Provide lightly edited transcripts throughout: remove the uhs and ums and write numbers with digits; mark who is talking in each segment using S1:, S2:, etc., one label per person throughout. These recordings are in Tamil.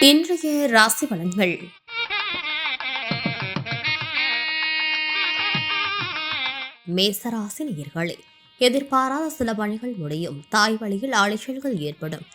S1: இன்றைய ராசி பலன்கள். மேசராசி நேயர்களே, எதிர்பாராத சில பணிகள் முடியும். தாய் வழியில் அலைச்சல்கள் ஏற்படும்.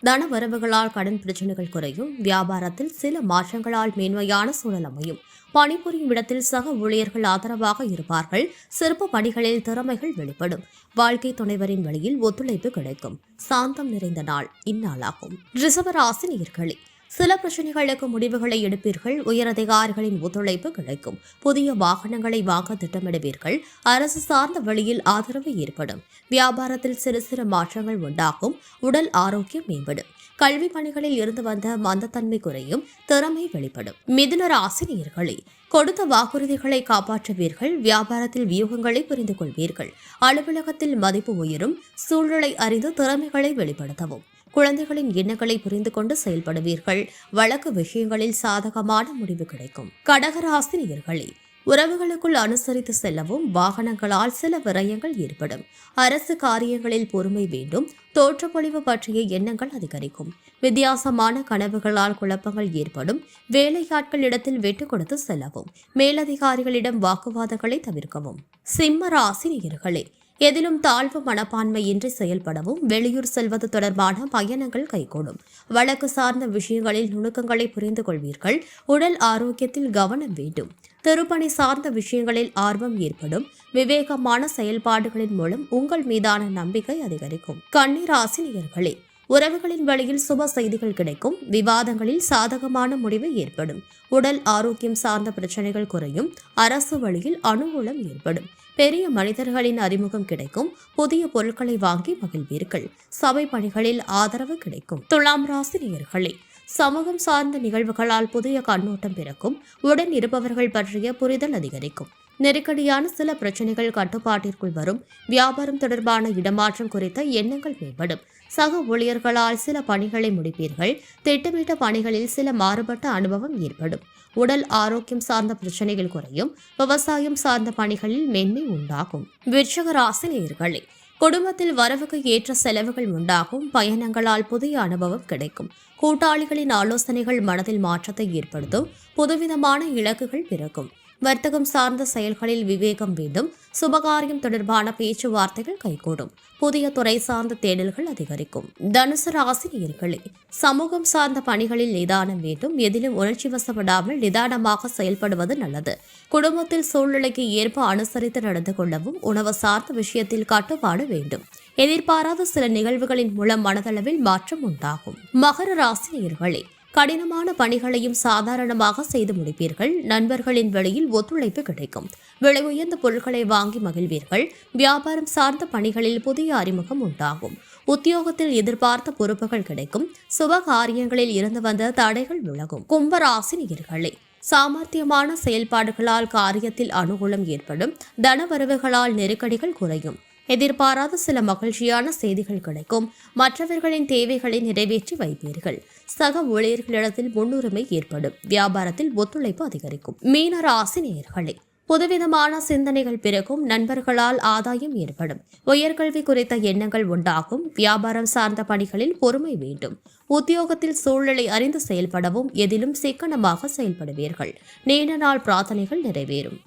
S1: தன வரவுகளால் கடன் பிரச்சனைகள் குறையும். வியாபாரத்தில் சில மாற்றங்களால் மேன்மையான சூழல் அமையும். பணிபுரியும் இடத்தில் சக ஊழியர்கள் ஆதரவாக இருப்பார்கள். சிறப்பு பணிகளில் திறமைகள் வெளிப்படும். வாழ்க்கை துணைவரின் வழியில் ஒத்துழைப்பு கிடைக்கும். சாந்தம் நிறைந்த நாள் இந்நாளாகும். ரிஷபராசி நேயர்களே, சில பிரச்சனைகளுக்கு முடிவுகளை எடுப்பீர்கள். உயரதிகாரிகளின் ஒத்துழைப்பு கிடைக்கும். புதிய வாகனங்களை வாங்க திட்டமிடுவீர்கள். அரசு சார்ந்த வழியில் ஆதரவு ஏற்படும். வியாபாரத்தில் சிறு சிறு மாற்றங்கள் உண்டாகும். உடல் ஆரோக்கியம் மேம்படும். கல்வி பணிகளில் இருந்து வந்த மந்தத்தன்மை குறையும். திறமை வெளிப்படும். மிதுன ராசி நேயர்களே, கொடுத்த வாக்குறுதிகளை காப்பாற்றுவீர்கள். வியாபாரத்தில் வியூகங்களை புரிந்து கொள்வீர்கள். அலுவலகத்தில் மதிப்பு உயரும். சூழ்நிலை அறிந்து திறமைகளை வெளிப்படுத்தவும். குழந்தைகளின் எண்ணங்களை புரிந்து கொண்டு செயல்படுவீர்கள். வழக்கு விஷயங்களில் சாதகமான முடிவு கிடைக்கும். கடகராசி நேயர்களே, உறவுகளுக்குள் அனுசரித்து செல்லவும். வாகனங்களால் சில விரயங்கள் ஏற்படும். அரசு காரியங்களில் பொறுமை வேண்டும். தோற்றப்பொழிவு பற்றிய எண்ணங்கள் அதிகரிக்கும். வித்தியாசமான கனவுகளால் குழப்பங்கள் ஏற்படும். வேலையாட்களிடத்தில் விட்டுக் கொடுத்து செல்லவும். மேலதிகாரிகளிடம் வாக்குவாதங்களை தவிர்க்கவும். சிம்ம ராசி நேயர்களே, எதிலும் தாழ்வு மனப்பான்மையின்றி செயல்படவும். வெளியூர் செல்வது தொடர்பான பயணங்கள் கைகூடும். வழக்கு சார்ந்த விஷயங்களில் நுணுக்கங்களை புரிந்து கொள்வீர்கள். உடல் ஆரோக்கியத்தில் கவனம் வேண்டும். திருப்பணி சார்ந்த விஷயங்களில் ஆர்வம் ஏற்படும். விவேகமான செயல்பாடுகளின் மூலம் உங்கள் மீதான நம்பிக்கை அதிகரிக்கும். கன்னி ராசி நேயர்களே, உறவுகளின் வழியில் சுப செய்திகள் கிடைக்கும். விவாதங்களில் சாதகமான முடிவு ஏற்படும். உடல் ஆரோக்கியம் சார்ந்த பிரச்சனைகள் குறையும். அரசு வழியில் அனுகூலம் ஏற்படும். பெரிய மனிதர்களின் அறிமுகம் கிடைக்கும். புதிய பொருட்களை வாங்கி மகிழ்வீர்கள். சபை பணிகளில் ஆதரவு கிடைக்கும். துலாம் ராசி நேயர்களே, சமூகம் சார்ந்த நிகழ்வுகளால் புதிய கண்ணோட்டம் பிறக்கும். உடன் இருப்பவர்கள் பற்றிய புரிதல் அதிகரிக்கும். நெருக்கடியான சில பிரச்சனைகள் கட்டுப்பாட்டிற்குள் வரும். வியாபாரம் தொடர்பான இடமாற்றம் குறித்த எண்ணங்கள் மேம்படும். சக ஊழியர்களால் சில பணிகளை முடிப்பீர்கள். திட்டமிட்ட பணிகளில் சில மாறுபட்ட அனுபவம் ஏற்படும். உடல் ஆரோக்கியம் சார்ந்த பிரச்சனைகள் குறையும். விவசாயம் சார்ந்த பணிகளில் மேன்மை உண்டாகும். விருச்சிக ராசி நேயர்களே, குடும்பத்தில் வரவுக்கு ஏற்ற செலவுகள் உண்டாகும். பயணங்களால் புதிய அனுபவம் கிடைக்கும். கூட்டாளிகளின் ஆலோசனைகள் மனதில் மாற்றத்தை ஏற்படுத்தும். புதுவிதமான இலக்குகள் பிறக்கும். வர்த்தகம் சார்ந்த செயல்களில் விவேகம் வேண்டும். சுபகாரியம் தொடர்பான பேச்சுவார்த்தைகள் கைகூடும். புதிய துறை சார்ந்த தேடல்கள் அதிகரிக்கும். தனுசு ராசி நேயர்களே, சமூகம் சார்ந்த பணிகளில் நிதானம் வேண்டும். எதிலும் உணர்ச்சி வசப்படாமல் நிதானமாக செயல்படுவது நல்லது. குடும்பத்தில் சூழ்நிலைக்கு ஏற்ப அனுசரித்து நடந்து கொள்ளவும். உணவு சார்ந்த விஷயத்தில் கட்டுப்பாடு வேண்டும். எதிர்பாராத சில நிகழ்வுகளின் மூலம் மனதளவில் மாற்றம் உண்டாகும். மகர ராசி நேயர்களே, கடினமான பணிகளையும் சாதாரணமாக செய்து முடிப்பீர்கள். நண்பர்களின் வழியில் ஒத்துழைப்பு கிடைக்கும். விலை உயர்ந்த பொருட்களை வாங்கி மகிழ்வீர்கள். வியாபாரம் சார்ந்த பணிகளில் புதிய அறிமுகம் உண்டாகும். உத்தியோகத்தில் எதிர்பார்த்த பொறுப்புகள் கிடைக்கும். சுப காரியங்களில் இருந்து வந்த தடைகள் விலகும். கும்பராசி நேயர்களே, சாமர்த்தியமான செயல்பாடுகளால் காரியத்தில் அனுகூலம் ஏற்படும். தனவரவுகளால் நெருக்கடிகள் குறையும். எதிர்பாராத சில மகிழ்ச்சியான செய்திகள் கிடைக்கும். மற்றவர்களின் தேவைகளை நிறைவேற்றி வைப்பீர்கள். சக ஊழியர்களிடத்தில் முன்னுரிமை ஏற்படும். வியாபாரத்தில் ஒத்துழைப்பு அதிகரிக்கும். மீன ராசி நேயர்களே, புதுவிதமான சிந்தனைகள் பிறக்கும். நண்பர்களால் ஆதாயம் ஏற்படும். உயர்கல்வி குறித்த எண்ணங்கள் உண்டாகும். வியாபாரம் சார்ந்த பணிகளில் பொறுமை வேண்டும். உத்தியோகத்தில் சூழ்நிலை அறிந்து செயல்படவும். எதிலும் சிக்கனமாக செயல்படுவீர்கள். நீண்ட நாள் பிரார்த்தனைகள் நிறைவேறும்.